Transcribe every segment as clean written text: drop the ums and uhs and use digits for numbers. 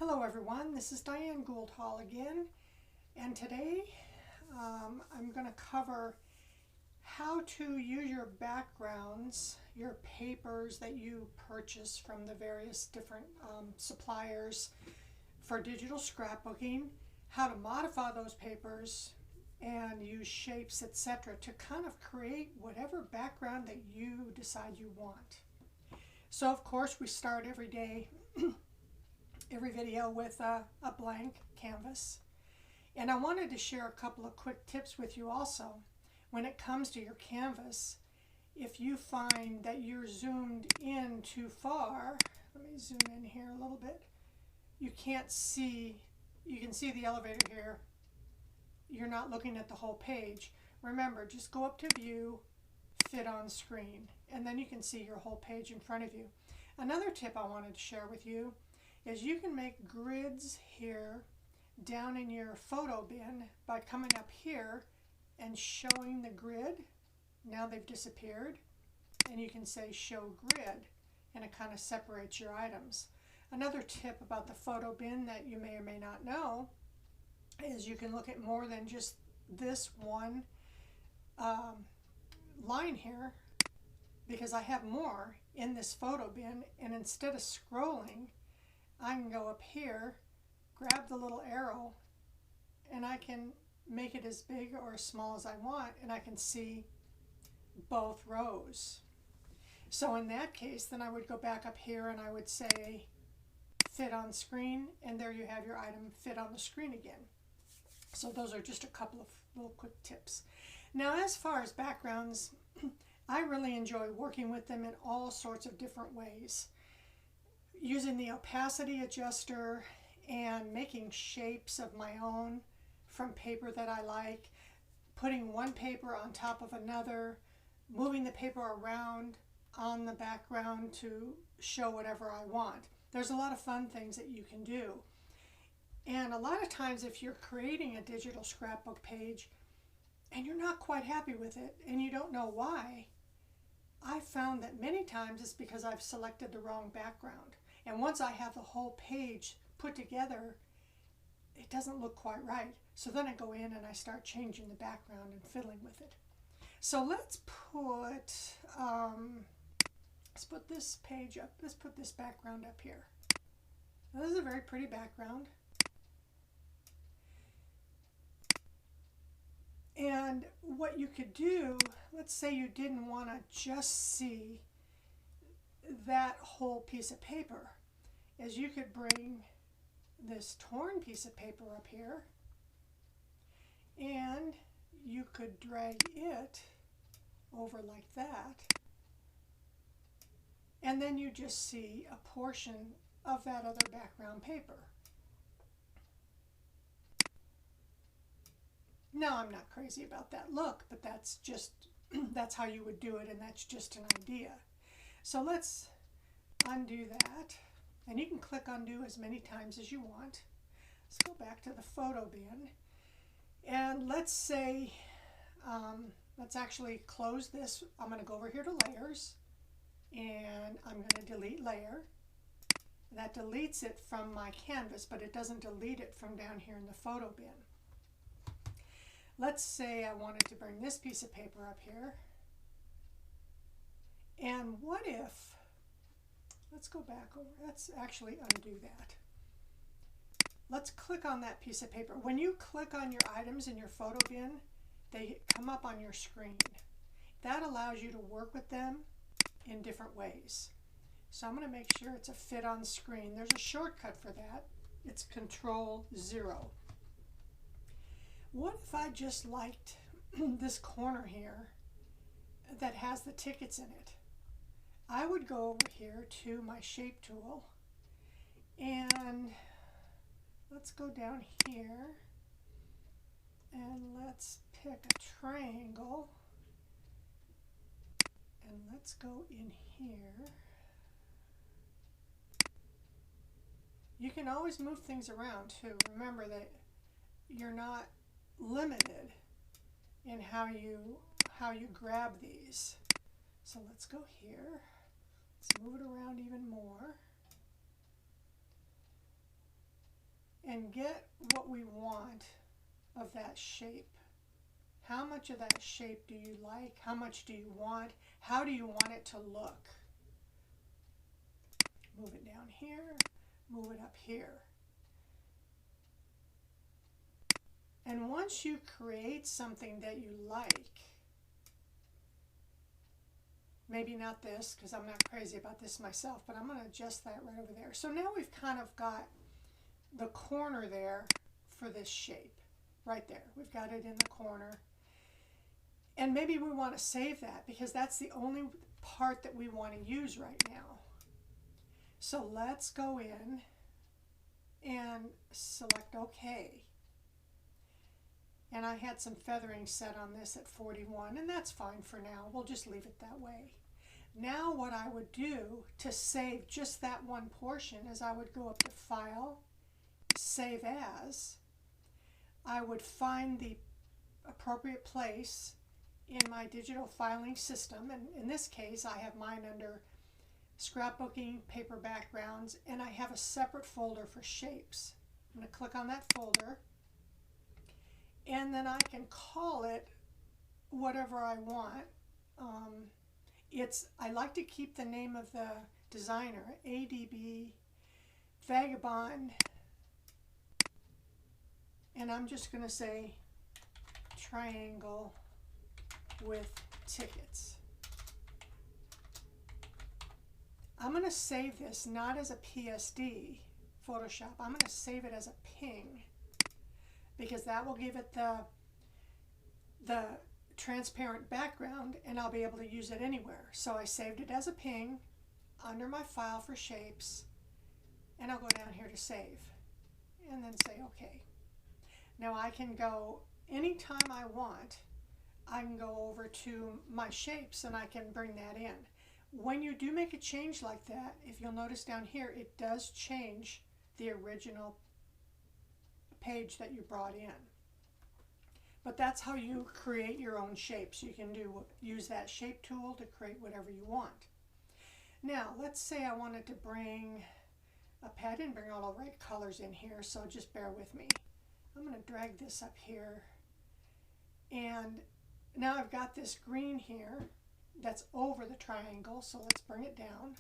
Hello everyone, this is Diane Gould Hall again, and today I'm going to cover how to use your backgrounds, your papers that you purchase from the various different suppliers for digital scrapbooking, how to modify those papers and use shapes, etc. to kind of create whatever background that you decide you want. So of course we start every day every video with a blank canvas, and I wanted to share a couple of quick tips with you also. When it comes to your canvas, if you find that you're zoomed in too far, let me zoom in here a little bit, you can see the elevator here, you're not looking at the whole page. Remember, just go up to view, fit on screen, and then you can see your whole page in front of you. Another tip I wanted to share with you is you can make grids here down in your photo bin by coming up here and showing the grid. Now they've disappeared, and you can say show grid, and it kind of separates your items. Another tip about the photo bin that you may or may not know is you can look at more than just this one line here, because I have more in this photo bin, and instead of scrolling, I can go up here, grab the little arrow, and I can make it as big or as small as I want, and I can see both rows. So in that case, then I would go back up here and I would say fit on screen, and there you have your item fit on the screen again. So those are just a couple of little quick tips. Now, as far as backgrounds, I really enjoy working with them in all sorts of different ways. Using the opacity adjuster and making shapes of my own from paper that I like, putting one paper on top of another, moving the paper around on the background to show whatever I want. There's a lot of fun things that you can do. And a lot of times if you're creating a digital scrapbook page and you're not quite happy with it and you don't know why, I found that many times it's because I've selected the wrong background. And once I have the whole page put together, it doesn't look quite right. So then I go in and I start changing the background and fiddling with it. So let's put this page up. Let's put this background up here. Now, this is a very pretty background. And what you could do, let's say you didn't want to just see that whole piece of paper, is you could bring this torn piece of paper up here and you could drag it over like that, and then you just see a portion of that other background paper. Now, I'm not crazy about that look, but that's just that's how you would do it, and that's just an idea. So let's undo that, and you can click undo as many times as you want. Let's go back to the photo bin, and let's say, let's actually close this. I'm going to go over here to layers, and I'm going to delete layer. That deletes it from my canvas, but it doesn't delete it from down here in the photo bin. Let's say I wanted to bring this piece of paper up here. And what if, let's go back over, let's actually undo that. Let's click on that piece of paper. When you click on your items in your photo bin, they come up on your screen. That allows you to work with them in different ways. So I'm going to make sure it's a fit on screen. There's a shortcut for that. It's Control-0. What if I just liked this corner here that has the tickets in it? I would go over here to my shape tool, and let's go down here and let's pick a triangle, and let's go in here. You can always move things around too. Remember that you're not limited in how you grab these. So let's go here. Let's move it around even more. and get what we want of that shape. How much of that shape do you like? How much do you want? How do you want it to look? Move it down here, move it up here. And once you create something that you like, maybe not this, because I'm not crazy about this myself, but I'm going to adjust that right over there. So now we've kind of got the corner there for this shape, right there. We've got it in the corner. And maybe we want to save that because that's the only part that we want to use right now. So let's go in and select OK. And I had some feathering set on this at 41, and that's fine for now. We'll just leave it that way. Now what I would do to save just that one portion is I would go up to File, Save As. I would find the appropriate place in my digital filing system, and in this case I have mine under Scrapbooking, Paper Backgrounds, and I have a separate folder for shapes. I'm going to click on that folder, and then I can call it whatever I want. I like to keep the name of the designer, ADB Vagabond, and I'm just going to say triangle with tickets. I'm going to save this not as a PSD Photoshop. I'm going to save it as a ping because that will give it the transparent background and I'll be able to use it anywhere. So I saved it as a ping under my file for shapes, and I'll go down here to save and then say OK. Now I can go anytime I want. I can go over to my shapes and I can bring that in. When you do make a change like that, if you'll notice down here, it does change the original page that you brought in. But that's how you create your own shapes. You can use that shape tool to create whatever you want. Now, let's say I wanted to bring I didn't bring all the right colors in here, so just bear with me. I'm going to drag this up here. And now I've got this green here that's over the triangle, so let's bring it down.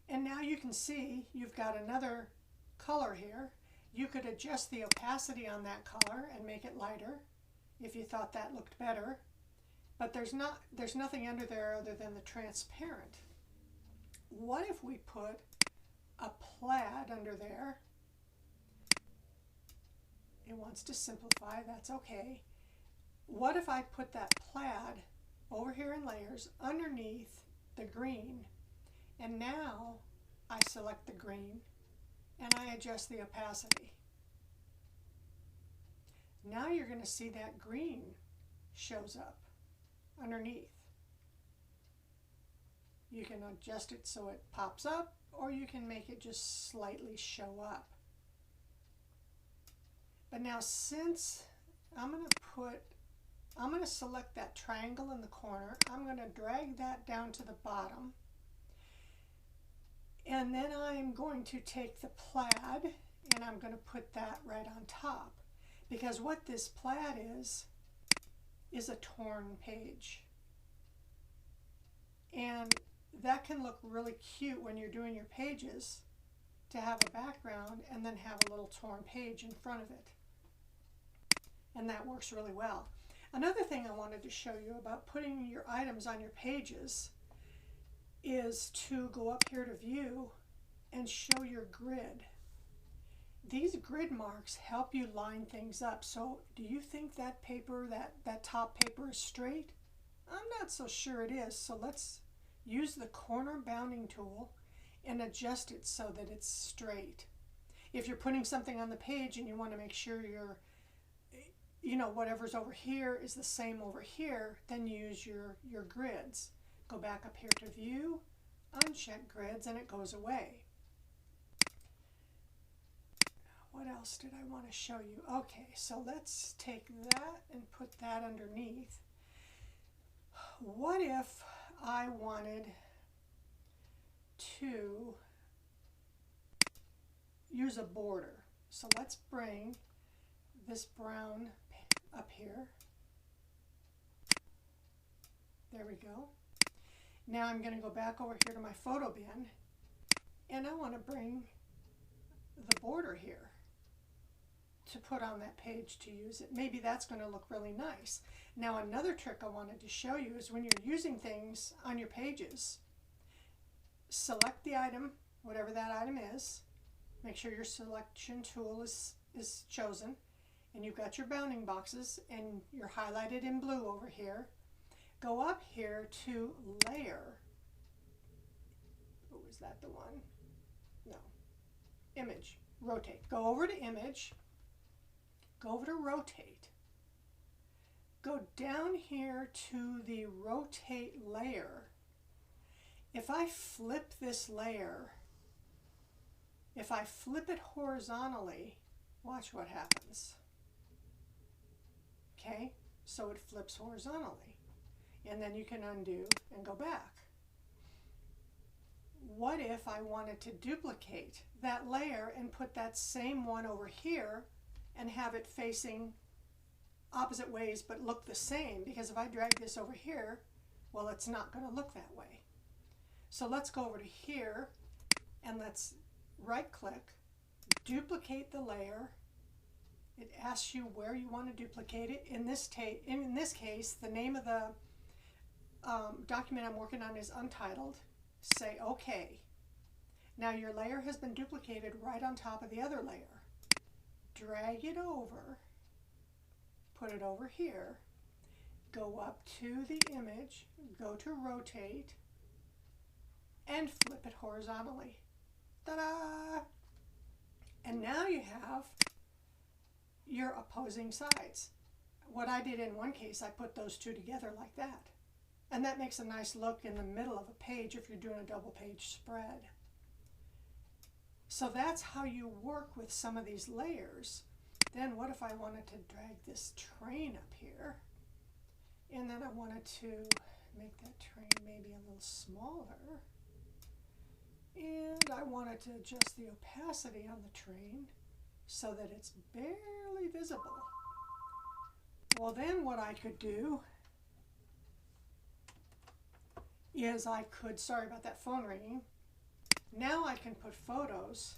And now you can see you've got another color here. You could adjust the opacity on that color and make it lighter if you thought that looked better. But there's nothing under there other than the transparent. What if we put a plaid under there? It wants to simplify, that's okay. What if I put that plaid over here in layers underneath the green, and now I select the green and I adjust the opacity. Now you're going to see that green shows up underneath. You can adjust it so it pops up, or you can make it just slightly show up. But now since I'm going to select that triangle in the corner, I'm going to drag that down to the bottom. And then I'm going to take the plaid and I'm going to put that right on top. Because what this plaid is a torn page. And that can look really cute when you're doing your pages, to have a background and then have a little torn page in front of it. And that works really well. Another thing I wanted to show you about putting your items on your pages is to go up here to View and show your grid. These grid marks help you line things up. So do you think that paper, that top paper is straight? I'm not so sure it is. So let's use the corner bounding tool and adjust it so that it's straight. If you're putting something on the page and you want to make sure whatever's over here is the same over here, then use your grids. Go back up here to View, uncheck grids, and it goes away. What else did I want to show you? Okay, so let's take that and put that underneath. What if I wanted to use a border. So let's bring this brown up here. There we go. Now I'm going to go back over here to my photo bin, and I want to bring the border here to put on that page to use it. Maybe that's going to look really nice. Now another trick I wanted to show you is when you're using things on your pages, select the item, whatever that item is. Make sure your selection tool is chosen, and you've got your bounding boxes, and you're highlighted in blue over here. Go up here to Layer. Oh, is that the one? No. Image. Rotate. Go over to Image. Go over to Rotate. Go down here to the Rotate Layer. If I flip this layer, if I flip it horizontally, watch what happens. Okay, so it flips horizontally. And then you can undo and go back. What if I wanted to duplicate that layer and put that same one over here and have it facing opposite ways but look the same? Because if I drag this over here, well, it's not going to look that way. So let's go over to here and let's right click, duplicate the layer. It asks you where you want to duplicate it. In this case, the name of the document I'm working on is untitled. Say OK. Now your layer has been duplicated right on top of the other layer. Drag it over, put it over here, go up to the image, go to Rotate, and flip it horizontally. Ta-da! And now you have your opposing sides. What I did in one case, I put those two together like that. And that makes a nice look in the middle of a page if you're doing a double page spread. So that's how you work with some of these layers. Then what if I wanted to drag this train up here? And then I wanted to make that train maybe a little smaller. And I wanted to adjust the opacity on the train so that it's barely visible. Well, then what I could do is I could, sorry about that phone ringing, now I can put photos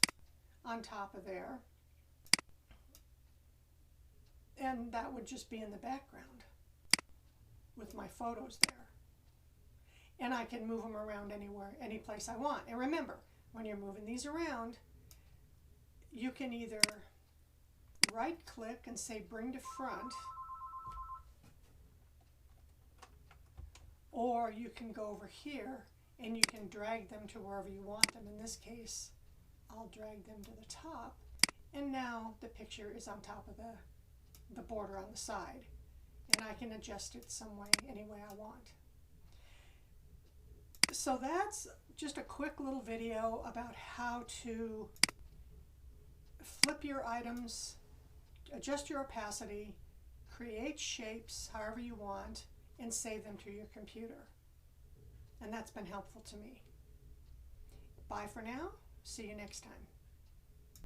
on top of there, and that would just be in the background with my photos there. And I can move them around anywhere, any place I want. And remember, when you're moving these around, you can either right click and say bring to front, or you can go over here and you can drag them to wherever you want them. In this case, I'll drag them to the top, and now the picture is on top of the border on the side, and I can adjust it some way, any way I want. So that's just a quick little video about how to flip your items, adjust your opacity, create shapes however you want, and save them to your computer. And that's been helpful to me. Bye for now. See you next time.